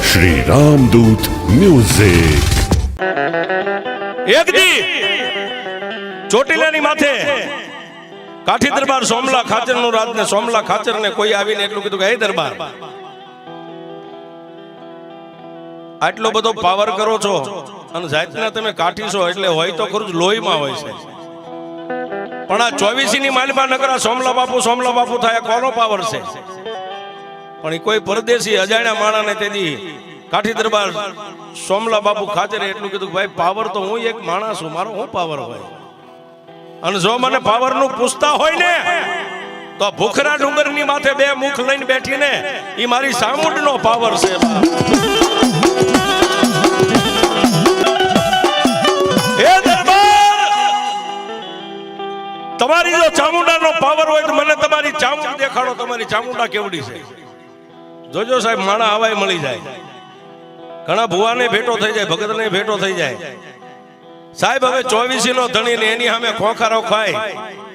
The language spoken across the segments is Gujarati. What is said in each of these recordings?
श्री रामदूत म्यूजिक। एक दी ચોટીલાની માથે કાઠી દરબાર સોમલા ખાચર નું રાત ને સોમલા ખાચર ને કોઈ આવીને એટલું કીધું કે હે દરબાર, આટલો બધો પાવર કરો છો અને જાતના તમે કાઠી છો એટલે હોય તો ખરું લોહીમાં હોય છે, પણ આ 24 ની માલમાં નગરા સોમલા બાપુ થાય કોનો પાવર છે? પણ એ કોઈ પરદેશી અજાણ્યા માણાને તેદી કાઠી દરબાર સોમલા બાપુ ખાચરે એટલું કીધું ભાઈ પાવર તો હું એક માણસ છું, મારો હું પાવર હોય? અને જો મને પાવર નું પૂછતા હોય ને તો ભૂખરા ડુંગર ની માથે બે મુખ લઈને બેઠી ને એ મારી ચામુંડ નો પાવર છે। એ દરબાર, તમારી જો ચામુંડા નો પાવર હોય તો મને તમારી ચામુંડ દેખાડો, તમારી ચામુંડા કેવડી છે? જોજો સાહેબ, માણા હવાય મળી જાય, ઘણા ભુવાને ભેટો થઈ જાય, ભગતને ભેટો થઈ જાય સાહેબ। હવે 24 નો ધણી ને એની સામે ખોખારો ખાય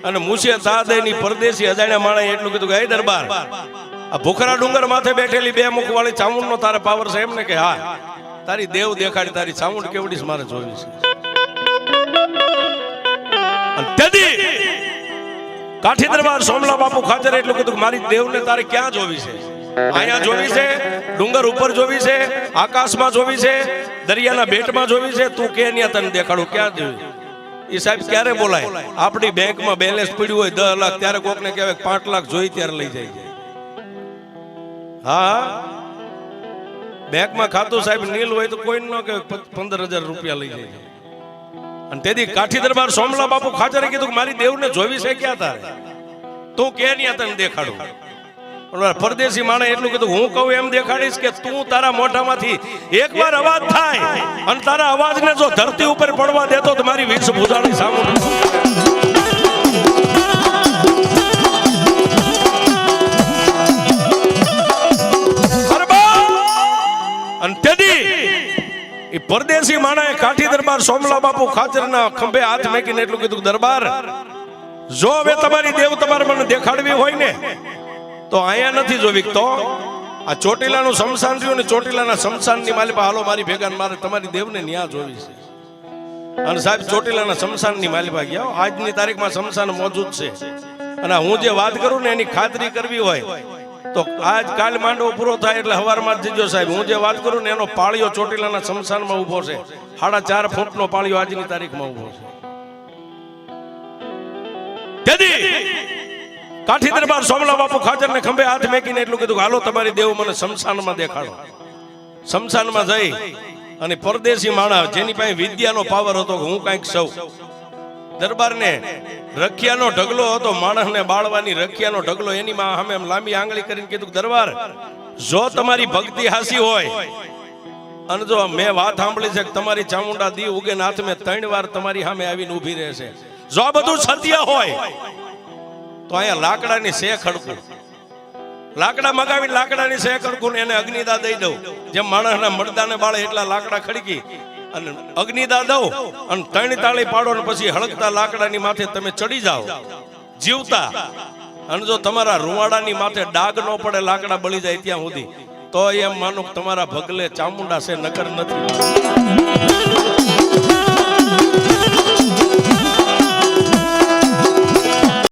અને મૂછે તા દઈની પરદેશી અજાણ્યા માણે એટલું કીધું કે હે દરબાર, આ ભૂખરા ડુંગર માથે બેઠેલી બે મુખ વાળી ચામુંડ નો તારે પાવર છે? એમ ને કે હા, તારી દેવ દેખાડી, તારી ચામુંડ કેવડી છે મારે જોવી છે। કાઠી દરબાર સોમલા બાપુ ખાચરે એટલું કીધું મારી દેવને તારે ક્યાં જોવી છે? અહીંયા જોવી છે, ડુંગર ઉપર જોવી છે, આકાશમાં જોવી છે, દરિયાના બેટમાં જોવી છે? તું કે ન્યા તને દેખાડું, ક્યાં જોવી? એ સાહેબ ક્યારે બોલાય? આપણી બેંકમાં બેલેન્સ પડ્યું હોય 10 લાખ ત્યારે કોકને કહેવાય 5 લાખ જોઈ ત્યારે લઈ જાય। હા, બેંકમાં ખાતું સાહેબ નીલ હોય તો કોઈ ન કે 15,000 રૂપિયા લઈ જાય। અને તેથી કાઠી દરબાર સોમલા બાપુ ખાચરે કીધું કે મારી દેવને જોવી છે ક્યાં તારે? તું કે ન્યા તને દેખાડું। પરદેશી માણે એટલું કીધું હું કહું એમ દેખાડીશ કે તું તારા મોઢામાંથી એકવાર અવાજ થાય અને તારા અવાજને જો ધરતી ઉપર પડવા દેતો તો મારી 20 ભુજાની સામે। અને તેથી એ પરદેશી માણાએ કાઠી દરબાર સોમલા બાપુ ખાચરના ખંભે હાથ મેકીને એટલું કીધું દરબાર, જો હવે તમારી દેવ તમારે મને દેખાડવી હોય ને તો અહીંયા નથી જોવી, તો આ ચોટીલાનું શમશાન રહ્યું ને ચોટીલાના શમશાનની માલિપા હાલો મારી ભેગા, મારે તમારી દેવને ન્યા જોવી છે। અને સાહેબ ચોટીલાના શમશાનની માલિપા ગયા, આજની તારીખમાં શમશાન મોજૂદ છે। અને હું જે વાત કરું ને એની ખાતરી કરવી હોય તો આજ કાલ માંડવો પૂરો થાય એટલે હવારમાં જ જજો સાહેબ। હું જે વાત કરું ને એનો પાળિયો ચોટીલાના શમશાનમાં ઉભો છે, 4.5 ફૂટનો પાળિયો આજની તારીખમાં ઉભો છે। કાઠી દરબાર સોમલા બાપુ ખાચર ને ખંભે હાથ મેકીને એટલું કીધું હાલો તમારી દેવ મને શમશાનમાં દેખાડો। શમશાનમાં જઈ અને પરદેશી માણા જેની પાસે વિદ્યાનો પાવર હતો કે હું કંઈક સૌ, દરબારને રખિયાનો ઢગલો હતો, માણસને બાળવાની રખિયાનો ઢગલો, એની માં સામે લાંબી આંગળી કરીને કીધું દરબાર, જો તમારી ભક્તિ હાસી હોય અને જો મેં વાત સાંભળી છે કે તમારી ચામુંડા દી ઉગે હાથ મેં 3 વાર તમારી સામે આવીને ઊભી રહેશે, જો આ બધું સત્ય હોય તો અહીંયા લાકડાની સે ખડકું, લાકડા મગાવી લાકડાની સે ખડકું ને એને અગ્નિદા દઈ દઉં, જેમ માણસના મરદાને બાળે એટલા લાકડા ખડકી અને અગ્નિદા દઉં અને 3 તાળી પાડો ને પછી હળકતા લાકડાની માથે તમે ચડી જાઓ જીવતા, અને જો તમારા રૂવાડાની માથે ડાગ ન પડે, લાકડા બળી જાય ત્યાં સુધી, તો એમ માનો તમારા ભગલે ચામુંડા છે, નકર નથી।